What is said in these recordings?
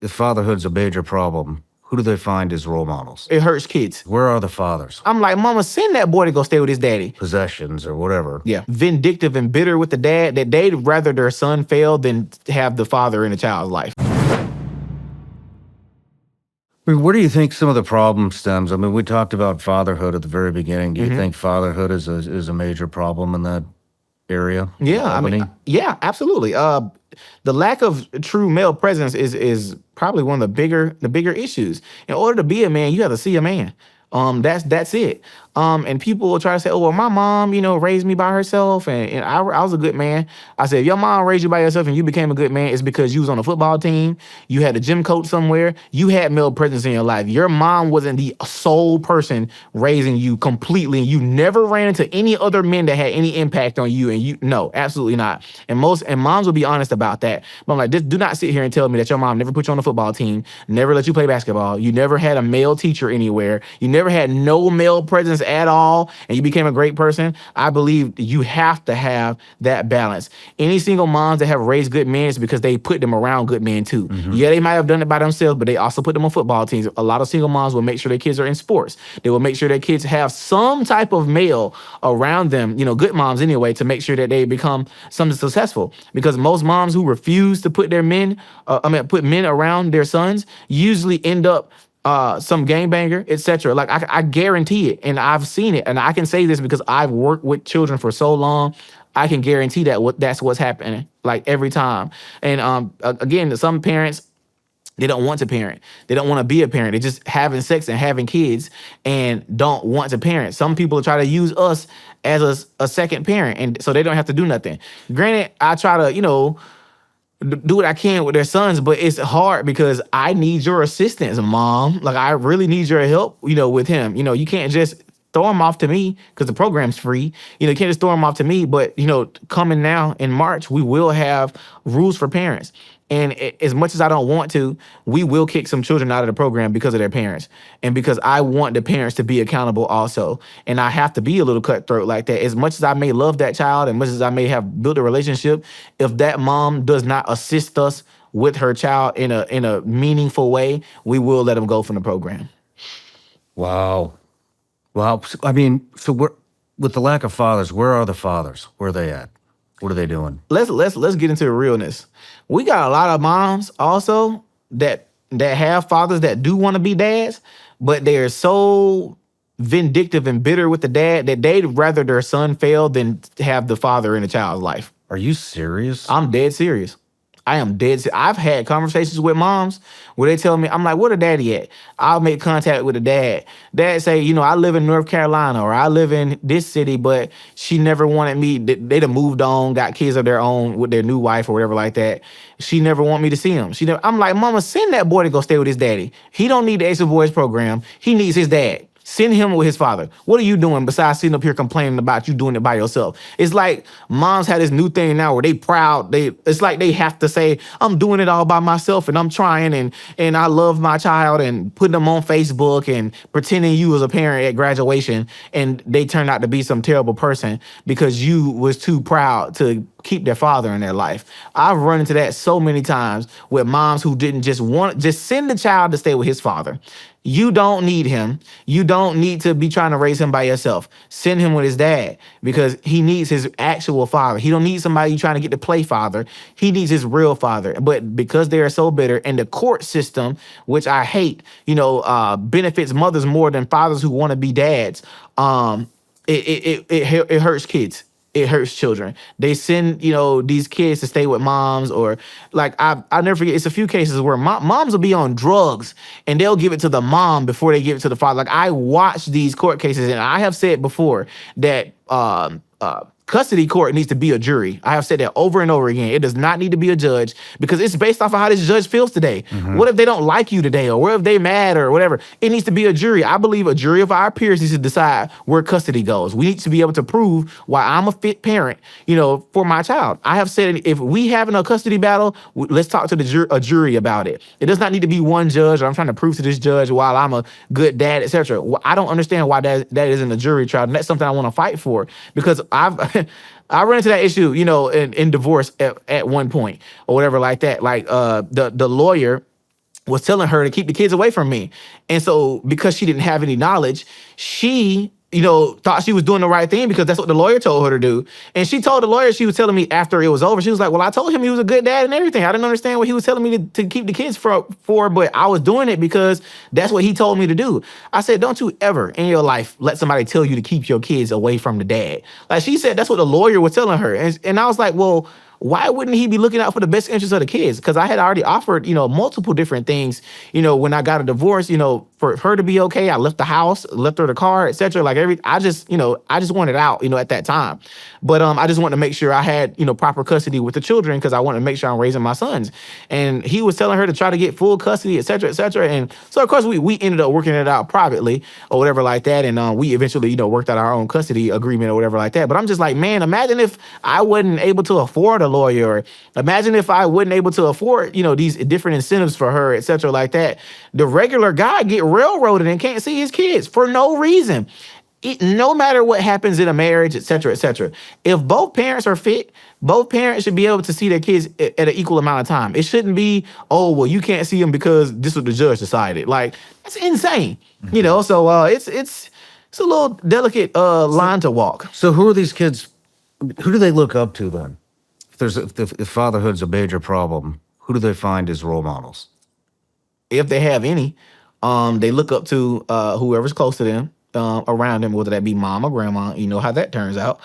If fatherhood's a major problem, who do they find as role models? It hurts kids. Where are the fathers? I'm like, mama, send that boy to go stay with his daddy. Possessions or whatever. Yeah. Vindictive and bitter with the dad, that they'd rather their son fail than have the father in a child's life. I mean, where do you think some of the problem stems? I mean, we talked about fatherhood at the very beginning. Do you think fatherhood is a major problem in that area? Yeah, Albany? yeah, absolutely. The lack of true male presence is probably one of the bigger issues. In order to be a man, you have to see a man. That's it. And people will try to say, oh, well, my mom, raised me by herself, and I was a good man. I said, if your mom raised you by yourself and you became a good man, it's because you was on a football team, you had a gym coach somewhere, you had male presence in your life. Your mom wasn't the sole person raising you completely, and you never ran into any other men that had any impact on you. And no, absolutely not. And moms will be honest about that. But I'm like, just do not sit here and tell me that your mom never put you on a football team, never let you play basketball, you never had a male teacher anywhere, you never had no male presence at all, and you became a great person. I believe you have to have that balance. Any single moms that have raised good men is because they put them around good men too. Yeah, they might have done it by themselves, but they also put them on football teams. A lot of single moms will make sure their kids are in sports. They will make sure their kids have some type of male around them, good moms anyway, to make sure that they become something successful. Because most moms who refuse to put put men around their sons usually end up some gangbanger, etc. Like I guarantee it, and I've seen it, and I can say this because I've worked with children for so long. I can guarantee that's what's happening, like every time. And again, some parents, they don't want to parent. They don't want to be a parent. They're just having sex and having kids and don't want to parent. Some people try to use us as a second parent, and so they don't have to do nothing. Granted, I try to, do what I can with their sons, but it's hard because I need your assistance, mom. Like, I really need your help, with him. You can't just throw him off to me because the program's free. You can't just throw him off to me. But, coming now in March, we will have rules for parents. And as much as I don't want to, we will kick some children out of the program because of their parents. And because I want the parents to be accountable also. And I have to be a little cutthroat like that. As much as I may love that child, and much as I may have built a relationship, if that mom does not assist us with her child in a meaningful way, we will let them go from the program. Wow. I mean, so with the lack of fathers, where are the fathers? Where are they at? What are they doing? Let's get into the realness. We got a lot of moms also that have fathers that do want to be dads, but they are so vindictive and bitter with the dad that they'd rather their son fail than have the father in a child's life. Are you serious? I'm dead serious. I am dead serious. I've had conversations with moms where they tell me, I'm like, where the daddy at? I'll make contact with the dad. Dad say, I live in North Carolina, or I live in this city, but she never wanted me. They'd have moved on, got kids of their own with their new wife or whatever like that. She never want me to see him. I'm like, mama, send that boy to go stay with his daddy. He don't need the Ace of Boys program. He needs his dad. Send him with his father. What are you doing besides sitting up here complaining about you doing it by yourself? It's like moms have this new thing now where they proud. It's like they have to say, I'm doing it all by myself and I'm trying and I love my child, and putting them on Facebook and pretending you was a parent at graduation, and they turned out to be some terrible person because you was too proud to keep their father in their life. I've run into that so many times with moms who didn't just send the child to stay with his father. You don't need him. You don't need to be trying to raise him by yourself. Send him with his dad because he needs his actual father. He don't need somebody trying to get to play father. He needs his real father. But because they are so bitter, and the court system, which I hate, benefits mothers more than fathers who want to be dads. It hurts kids. It hurts children. They send, these kids to stay with moms, or like I'll never forget. It's a few cases where moms will be on drugs and they'll give it to the mom before they give it to the father. Like, I watched these court cases, and I have said before that custody court needs to be a jury. I have said that over and over again. It does not need to be a judge because it's based off of how this judge feels today. What if they don't like you today, or what if they mad or whatever? It needs to be a jury. I believe a jury of our peers needs to decide where custody goes. We need to be able to prove why I'm a fit parent, for my child. I have said if we having a custody battle, let's talk to a jury about it. It does not need to be one judge, or I'm trying to prove to this judge while I'm a good dad, etc. I don't understand why that isn't a jury trial, and that's something I want to fight for, because I ran into that issue, in divorce at one point or whatever like that. Like the lawyer was telling her to keep the kids away from me. And so because she didn't have any knowledge, she, thought she was doing the right thing because that's what the lawyer told her to do. And she told the lawyer, she was telling me after it was over, she was like, well, I told him he was a good dad and everything. I didn't understand what he was telling me to keep the kids for, but I was doing it because that's what he told me to do. I said, don't you ever in your life let somebody tell you to keep your kids away from the dad. Like she said, that's what the lawyer was telling her. And I was like, well, why wouldn't he be looking out for the best interest of the kids? Because I had already offered, multiple different things, when I got a divorce, for her to be okay. I left the house, left her the car, etc. I just wanted out, at that time. But I just wanted to make sure I had, proper custody with the children because I wanted to make sure I'm raising my sons. And he was telling her to try to get full custody, etc., etc. And so, of course, we ended up working it out privately or whatever like that. And we eventually, worked out our own custody agreement or whatever like that. But I'm just like, man, imagine if I wasn't able to afford a lawyer. Or imagine if I wasn't able to afford, these different incentives for her, etc. like that. The regular guy get railroaded and can't see his kids for no reason. No matter what happens in a marriage, etc., etc. If both parents are fit, both parents should be able to see their kids at an equal amount of time. It shouldn't be, oh, well, you can't see them because this is what the judge decided. Like, that's insane. So it's a little delicate line to walk. So who are these kids? Who do they look up to then? If fatherhood's a major problem, who do they find as role models? If they have any, they look up to whoever's close to them. Around them, whether that be mom or grandma, you know how that turns out.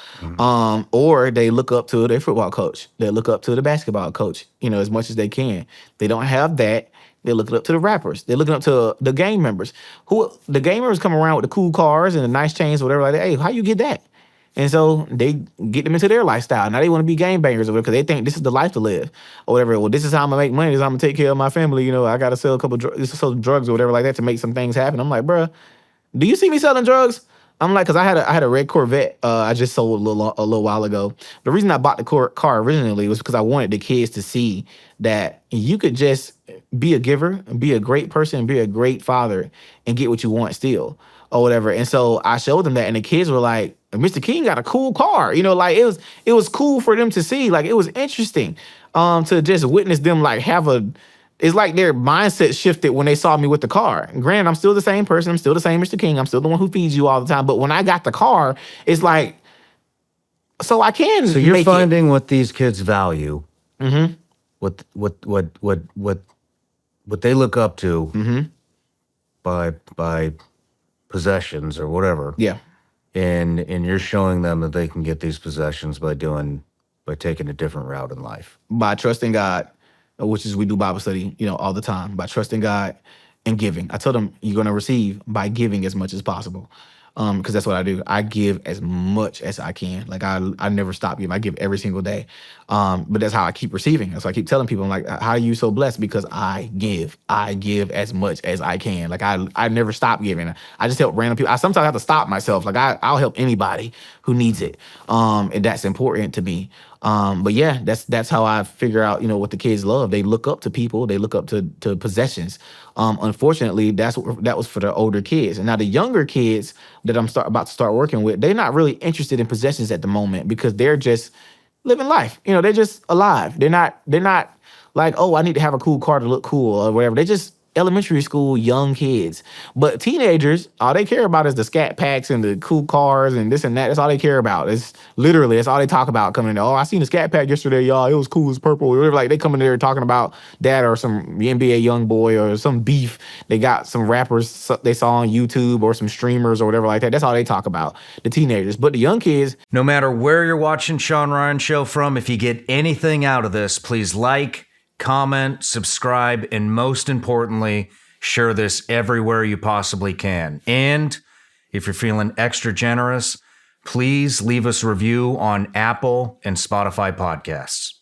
Or they look up to their football coach. They look up to the basketball coach, as much as they can. They don't have that. They're looking up to the rappers. They're looking up to the gang members. The gang members come around with the cool cars and the nice chains or whatever like that. Hey, how you get that? And so they get them into their lifestyle. Now they want to be gang bangers or whatever because they think this is the life to live or whatever. Well, this is how I'm going to make money. This is how I'm going to take care of my family. I got to sell a couple drugs or whatever like that to make some things happen. I'm like, bruh, do you see me selling drugs? I'm like, because I had a red Corvette I just sold a little while ago. The reason I bought the car originally was because I wanted the kids to see that you could just be a giver, be a great person, be a great father, and get what you want still or whatever. And so I showed them that, and the kids were like, Mr. King got a cool car. It was cool for them to see. Like, it was interesting to just witness them it's like their mindset shifted when they saw me with the car. And granted, I'm still the same person. I'm still the same Mr. King. I'm still the one who feeds you all the time. But when I got the car, it's like, so I can. So you're finding what these kids value, what they look up to, by possessions or whatever. Yeah. And you're showing them that they can get these possessions by taking a different route in life. By trusting God, which is we do Bible study, all the time, by trusting God and giving. I tell them you're going to receive by giving as much as possible. Because that's what I do. I give as much as I can. Like I never stop giving. I give every single day. But that's how I keep receiving. So I keep telling people, I'm like, how are you so blessed? Because I give. I give as much as I can. Like I never stop giving. I just help random people. I sometimes have to stop myself. Like I'll help anybody who needs it. And that's important to me. But yeah, that's how I figure out, what the kids love. They look up to people. They look up to possessions. Unfortunately, that was for the older kids. And now the younger kids that I'm about to start working with, they're not really interested in possessions at the moment because they're just living life. They're just alive. They're not like, oh, I need to have a cool car to look cool or whatever. They just elementary school young kids. But teenagers, all they care about is the scat packs and the cool cars and this and that. That's all they care about. It's literally, that's all they talk about coming in there. Oh, I seen the scat pack yesterday, y'all. It was cool. It's purple. Or whatever. Like they come in there talking about that or some NBA young boy or some beef. They got some rappers they saw on YouTube or some streamers or whatever like that. That's all they talk about, the teenagers. But the young kids. No matter where you're watching Shawn Ryan Show from, if you get anything out of this, please like, comment, subscribe, and most importantly, share this everywhere you possibly can. And if you're feeling extra generous, please leave us a review on Apple and Spotify podcasts.